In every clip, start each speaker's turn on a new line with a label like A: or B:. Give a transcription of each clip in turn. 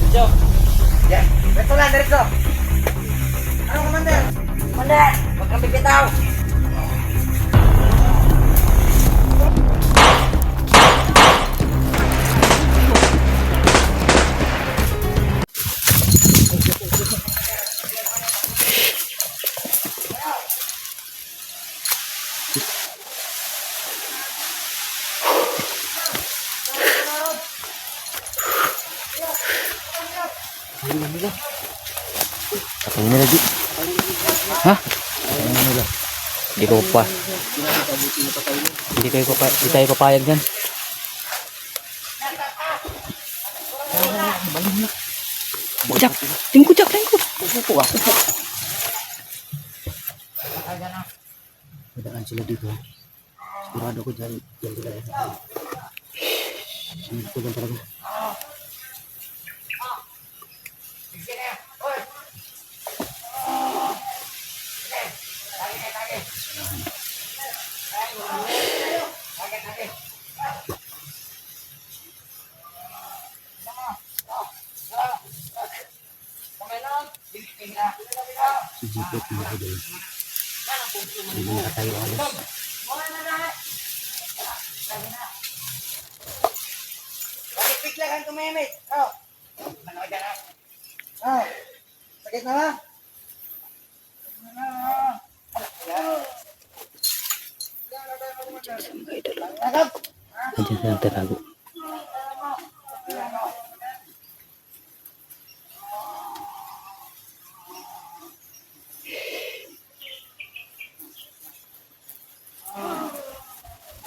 A: Diretso.
B: Yan. Beto lang, diretso. Ano, Commander? Commander, huwag kang bibitaw.
A: Katong nila di. Ha? Katong nila. Hindi ko pa. Hindi tayo papayag yan. Kujak. Tingko, Jak. Tingko. Upo. Madaan sila dito. Sigurado ko dyan. Dyan sila. Hindi ko dyan talaga. Si Jipot mga idol. Hindi nakatayo alas.
B: Bakit lang tumimik? Oh. Ano dyan ah? Oh. Sakit na ba?
A: Mga idol.
B: Nakap?
A: Nandiyan silang tatago.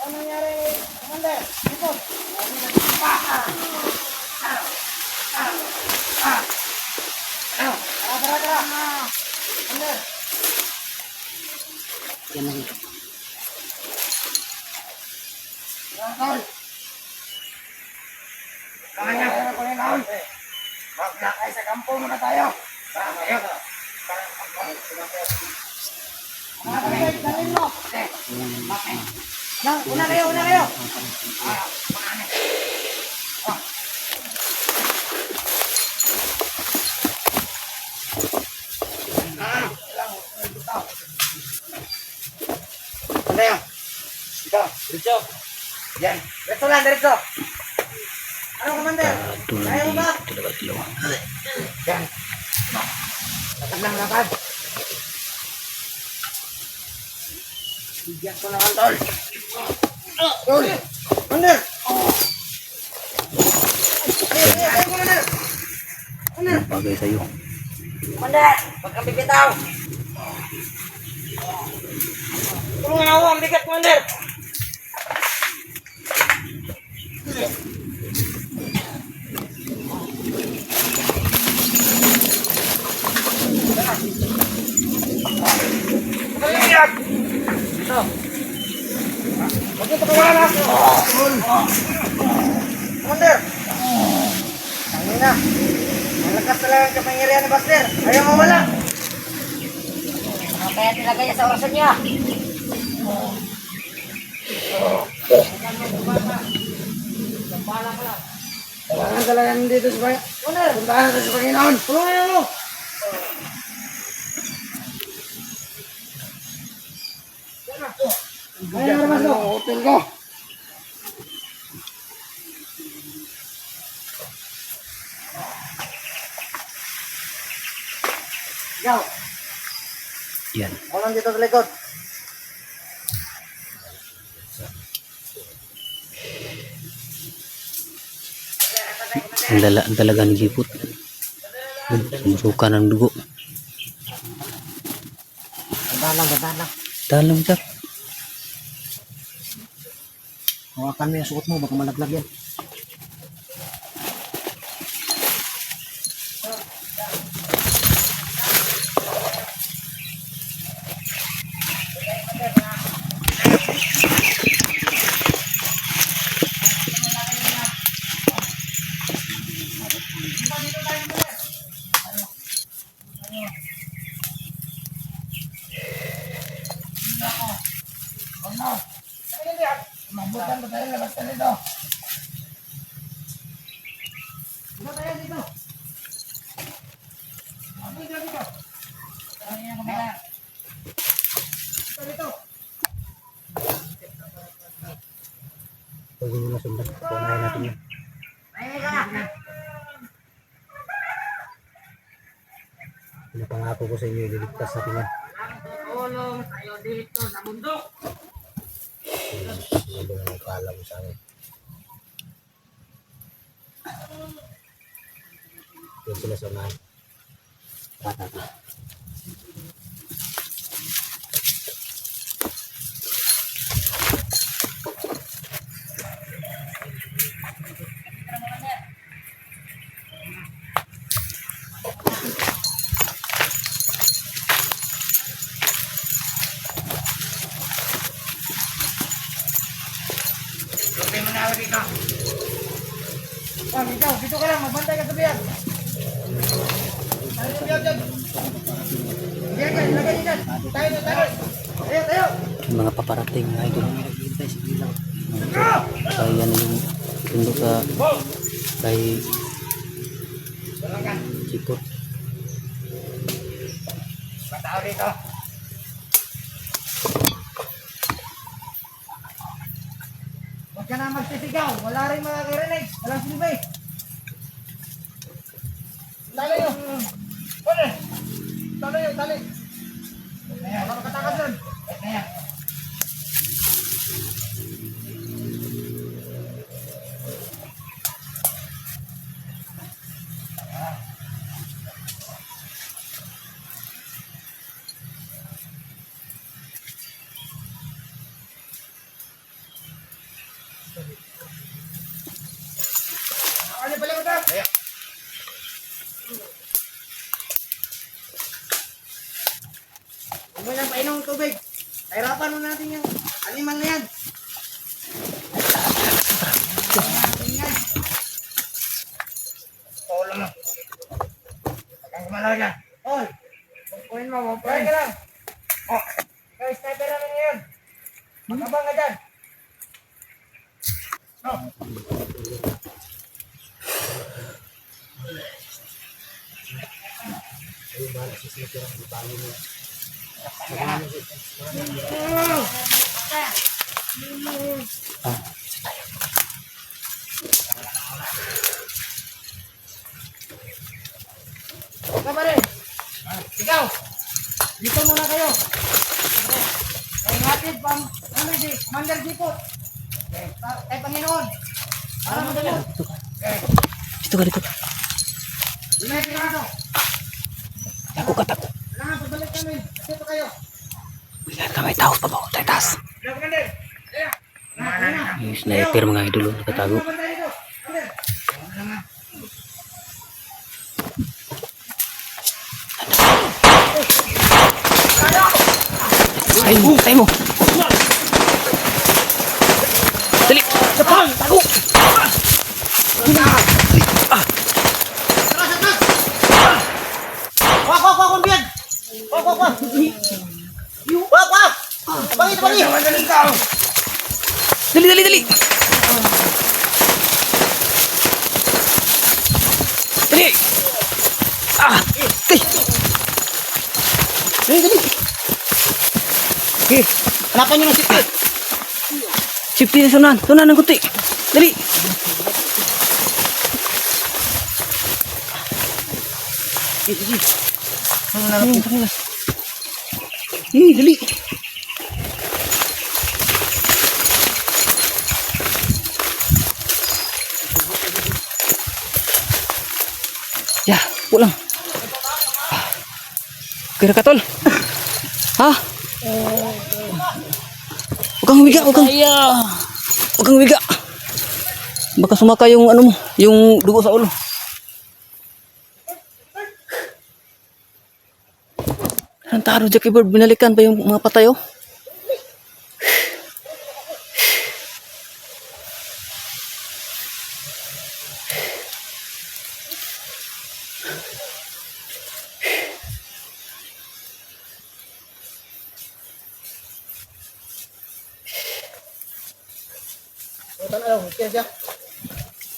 B: Ano nangyari? Commander? Dito. Tara. Commander.
A: Yan lang.
B: Tol. Kaya ko na naon. Maglakay sa kampo muna tayo. Ayun. Dalhin mo. Una kayo. Ano Dito.
A: Diretso.
B: Yan. Diretso lang, diretso. Ano, Commander? Kaya mo ba? Yan. Lakad. Bigyan ko naman, Tol. Tol. Commander. Ay, Commander.
A: Bagay sa'yo.
B: Commander, huwag kang bibitaw. Tulungan ako, ang bigat, Commander. Ito. Huwag ito kawala. Commander. Ano na? Malakas talaga ang kapangyarihan ni Buster. Ayaw mawala. Kaya nilagay niya sa orasyon niya. Kailangan talaga nandito sa Panginoon. Puntahan natin sa Panginoon. Tulungan mo. Ayaw naman ko. Hotel ko. Ikaw.
A: Yan.
B: Ako lang dito sa likod.
A: Ang talaga ni Jipot. Sumusuka ng dugo.
B: Ganda lang.
A: Dalang, Jak.
B: Hawakan mo yung suot mo, baka malaglag yan. Mabutan ba tayo? Labas ka dito. Dito tayo dito.
C: Pangako ko sa inyo, ililigtas natin yan.
B: Tulong tayo dito sa bundok.
C: Ano ba ang kala mo sa akin? Yung sila sa unahan. Tara.
B: Okay mo na ako dito. Ikaw, dito ka lang, magbantay ka sa biyan. Tayo sa biyan dyan. Diyan dyan, lagay niyo dyan. Tayo. Tayo.
A: Yung mga paparating mga idol. Kaya yan yung tundok sa kay Chikot.
B: Patao dito. Huwag ka na magsisigaw. Wala rin makakarinig. Walang silbi. Tali yun. Pwede. Tali. Ayan, wala makatakas dun. Ayan. Ano pala mo daw? Ayan. Huwag mo lang painom ng tubig. Kahirapan mo natin yung animal na yan. Paulo mo. Huwag kumalaw dyan. Ol. Pupuin mo. Pupuin ka lang. Oh. Ikaw, sniper namin ngayon. Magkabang ka dyan. Oh. Kapare, ikaw, dito muna kayo. Ay, hatid pang, ano si, Commander Jipot. Ay, Panginoon. Para mo dito.
A: Dito ka.
B: Lumay pirado.
A: Tako.
B: Kailangan, pabalik kami. Dito kayo.
A: Wala ka may tao pa ba? Tayo.
B: Dito, Commander. Ayan.
A: Yung sniper mga idol nakatago.
B: Bantay dito. Commander.
A: Tayo mo. Dali. Tago.
B: Wak, Bian. Wak. Bangi.
A: Dali. Dali. Dali.
B: Okay. Hanapan nyo ng safety.
A: Safety na sunan ng kuti. Dali. Dali. Ya, pulang. Kira katol. Ha? Huwag kang wiga. Baka sumaka yung ano mo, yung dugo sa ulo. Antaro Jackie Bird, binalikan pa yung mga patay oh.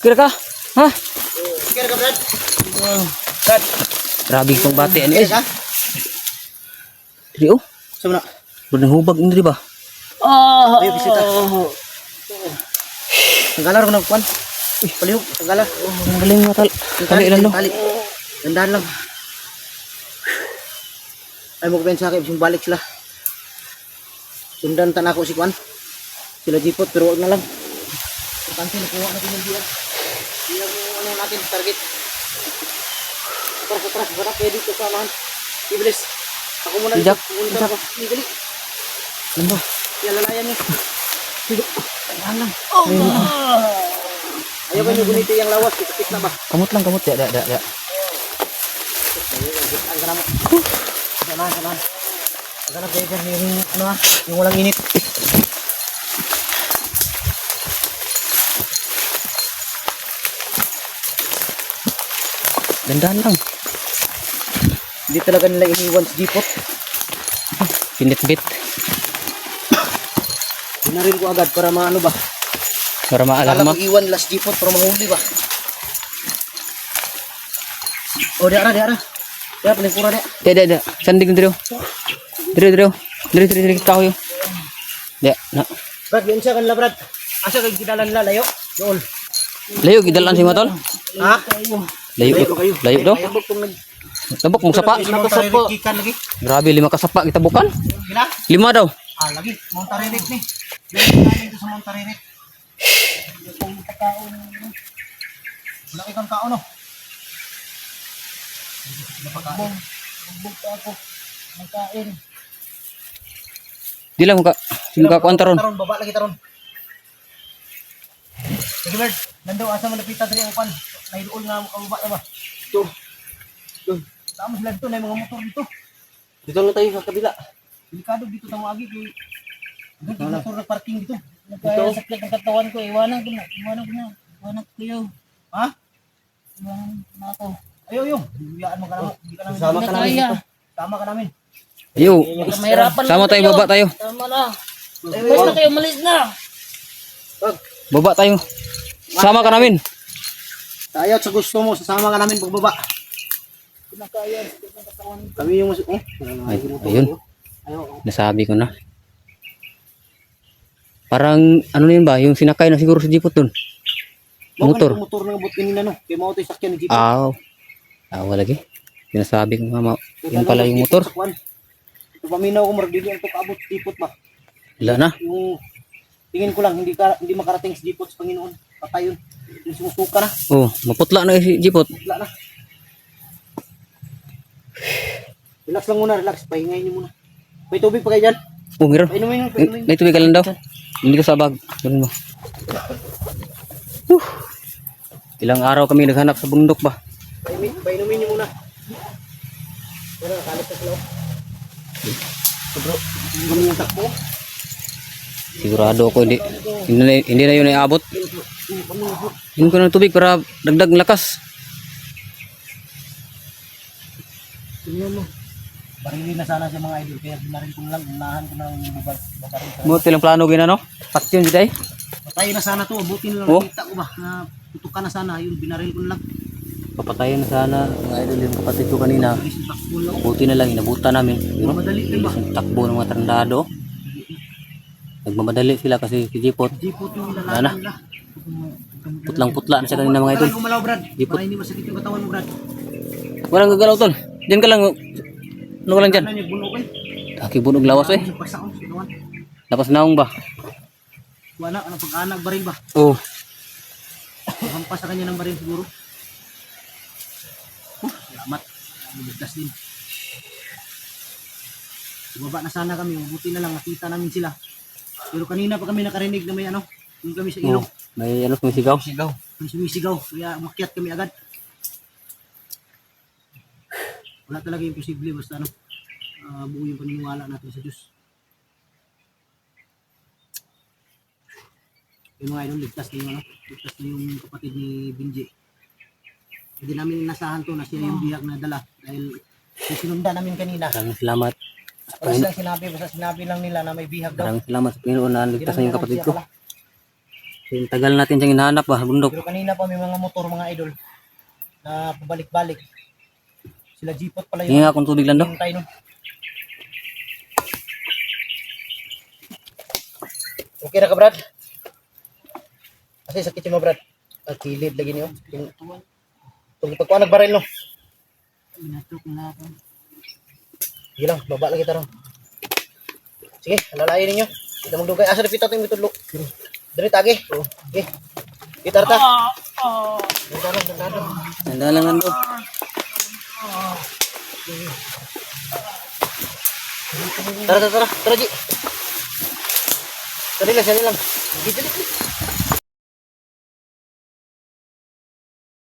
A: Kira ka? Ha?
B: Kira ka, Brad?
A: Brad. Grabe itong bati. Ano eh? Dili oh.
B: Sama na.
A: Budang hubag ini ba?
B: Ayo, bisita. Tanggalar ko ng kwan. Palihog, tanggalar.
A: Ang galing mga tali lang no.
B: Dandan lang. Ay mo kapen sa akin, bising balik sila. Sundan tan ako si Kwan. Sila jipot, pero wag na lang. Importante, nakuha natin yung biyan. Biyan yung ano natin, target. Atras, para pwede ito samahan. Iblis. Ako muna
A: Jack,
B: Jack. Dali.
A: Ano ba?
B: Lalayan niyo. Sige. Tahan lang. Ayaw kayo gunito yung lawas. Kapit na ba?
A: Kamot lang, kamot. Ya.
B: Ang ganamo. Samahan. Ang ganap kayo dyan yung ano ha. Yung walang init.
A: Dandan lang.
B: Hindi talaga nila iniwan si Jipot.
A: Pinit-bit.
B: Binaril ko agad para maano ba.
A: Para
B: Akala
A: maalarma.
B: ko iwan last Jipot para mahuli ba. Oh, diara. Diara, palingkura dia.
A: Dia. Sandig dito. Dito. Tao yun. Dia, na.
B: Brad, yun siya kanila, Brad. Asa kayo gidalan nila, layo? Doon.
A: Layo, gidalan si Matol.
B: Ha?
A: Layo daw.
B: Ayabog kung nag...
A: Tabok mong sapa.
B: Mount Taririk kikan lagi.
A: Grabe, 5 kasapa kita bukan.
B: Gila?
A: 5 daw.
B: Lagi. Mount Taririk ni. Lagi namin ito sa Mount Taririk. Kung kakaon. Wala kang kaon, no? Bugbog pa ako. Nagkain.
A: Di lang muka kuan taron.
B: Baba lagi taron. Sige, Bird. Nando, asa malapitan rin ang pan. Naidool nga mo kababa na ba? Ito. Tama sila dito. May mga motor dito.
C: Dito na tayo sa kabila.
B: Delikado dito sa mga agi. Doon yung motor na parking dito. Nagkasakit ng katawan ko. Iwanan ko na. Iwanan ko kayo. Ha? Iwanan na ako. Ayaw. Biyaan mo ka namin. Hindi ka namin.
C: Sama ka namin dito.
B: Sama ka namin.
A: Yo.
D: Mahirapan
A: Sama tayo, baba tayo.
D: Tama na. Malis na kayo, malis na.
A: Baba tayo. Sama ka namin.
B: Ayaw sa gusto mo. Sasama ka namin pagbaba. Kami yung
A: Ay, ayun. Nasabi ko na. Parang ano na yun ba? Yung sinakay na siguro sa jeepot dun. Motor.
B: Motor na abot kanina, no? Kaya mo ito yung sakyan ni Jeep.
A: Awa lagi. Sinasabi ko nga, yun pala yung motor.
B: Ito paminaw ko, maragdili ang ito kaabot si Jeepot ba?
A: Wala na.
B: Yung tingin ko lang, hindi makarating si Jeepot sa Panginoon. Patay yun. Yung sumusuka na.
A: Oh, maputla na si jeepot.
B: Wala na. Relax lang muna, relax. Pahingayin niyo muna. May tubig pa kayo dyan?
A: Oh, meron.
B: Painumin mo.
A: May tubig ka lang daw. Hindi ko sa bag. Ganun mo. Ilang araw kami naghanap sa bundok ba?
B: Painumin niyo muna. Wala, nakalit sa slow. Bro, hindi kami yung takbo.
A: Sigurado ako hindi na yun iabot. Yun ko ng tubig para dagdag lakas.
B: Tingnan mo. Barili na sana sa mga idol. Kaya binarin ko lang. Unahan ko na yung babaril.
A: Buti lang plano gina no? Patyon kita eh.
B: Patay na sana to. Buti na lang.
A: Oh?
B: Nakita ko ba? Na putukan na sana. Yun, binaril ko na lang.
A: Papatayin na sana mga idol yung kapatid ko kanina.
B: Bilis yung takbo lang.
A: Buti na lang inabutan namin. Yun,
B: Madali din ba?
A: bilis yung takbo ng mga trandado. Nagmamadali sila kasi si Jeepot.
B: Jeepot yung
A: Wala na.
B: lalaman nila.
A: Putlang-putla na siya kanina mga idol.
B: Parang gumalaw, Brad.
A: Jeepot.
B: Para hindi masakit yung katawan mo, Brad.
A: Walang gagalaw tol. Diyan ka lang. Ano ka lang dyan?
B: Ano yung buno ko eh?
A: Akibunog lawas eh.
B: Yung pasaon sa katawan.
A: Lapas naong ba?
B: Wala, ano pag-anak baril ba?
A: Oh.
B: Hampas sa kanya ng baril siguro. Salamat. Ligtas din. Bumaba na sana kami. Mabuti na lang. Nakita namin sila. Pero kanina pa kami nakarinig na may ano. Yung kami sa ilong.
A: May ano sumisigaw.
B: May sumisigaw. Kaya umakyat kami agad. Wala talaga yung posible. Basta ano. Buo yung paniniwala natin sa Diyos. Yung mga idol, ligtas na yung ano. Ligtas na yung kapatid ni Binji. Hindi namin inasahan to na siya yung biyak na dala. Dahil sinundan namin kanina.
A: Maraming salamat.
B: Basta lang sinabi, basta sinabi lang nila na may bihag daw.
A: Maraming salamat sa Panginoon na ligtas na yung kapatid ko.
B: Pala.
A: Yung tagal natin siyang hinahanap ba, bundok.
B: Pero kanina pa may mga motor, mga idol, na pabalik-balik. Sila Jeepot pala
A: Tingin nga kung tubig lang daw.
B: hintay nun. Okay na ka, Brad? Kasi sakit yung mga Brad. At kilid lagi niyo. Itong pagkuha nagbaril, no? Inatok na ako.
C: Sige lang, baba lang kita ron. Sige, alalayan ninyo. Kita magdugay. Asa na pita ito yung mitudlo. Dali, tagi. Sige. Kita rata. Dandanan.
A: Nandalangan do.
C: Tara, Ji. Tara lang. Dali lang. Dali.